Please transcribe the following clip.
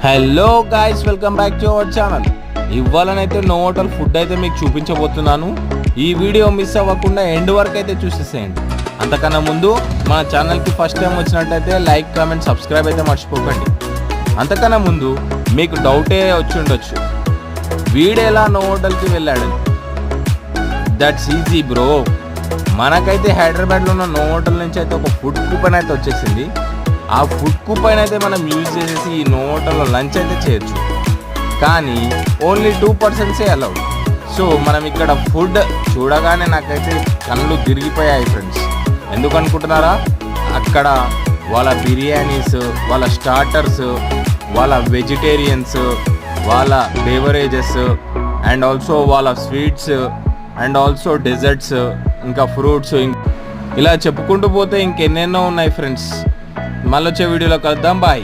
Hello guys, welcome back to our channel. ఇవ్వాలనైతే no hotel food అయితే మీకు చూపించబోతున్నాను. ఈ వీడియో మిస్ అవ్వకుండా ఎండ్ వరకు అయితే చూసేసేయండి. అంతకన్నా ముందు మన ఛానల్కి ఫస్ట్ టైం వచ్చినట్టయితే లైక్, కామెంట్, సబ్స్క్రైబ్ అయితే మర్చిపోకండి. అంతకన్నా ముందు మీకు డౌటే వచ్చి ఉండొచ్చు, వీడెలా నో హోటల్కి వెళ్ళాడని. That's easy bro. మనకైతే హైదరాబాద్లో ఉన్న నో హోటల్ నుంచి అయితే ఒక ఫుడ్ కూపన్ అయితే వచ్చేసింది. ఆ ఫుడ్ కూపన్ అయితే మనం యూజ్ చేసేసి ఈ నో హోటల్లో లంచ్ అయితే చేయొచ్చు. కానీ ఓన్లీ 2% అలౌడ్. సో మనం ఇక్కడ ఫుడ్ చూడగానే నాకైతే కళ్ళు తిరిగిపోయాయి ఫ్రెండ్స్. ఎందుకు అనుకుంటున్నారా? అక్కడ వాళ్ళ బిర్యానీస్, వాళ్ళ స్టార్టర్స్, వాళ్ళ వెజిటేరియన్స్, వాళ్ళ బేవరేజెస్ అండ్ ఆల్సో వాళ్ళ స్వీట్స్ అండ్ ఆల్సో డెజర్ట్స్, ఇంకా ఫ్రూట్స్, ఇలా చెప్పుకుంటూ పోతే ఇంకెన్నెన్నో ఉన్నాయి ఫ్రెండ్స్. మళ్ళీ వచ్చే వీడియోలో కలుద్దాం. బాయ్.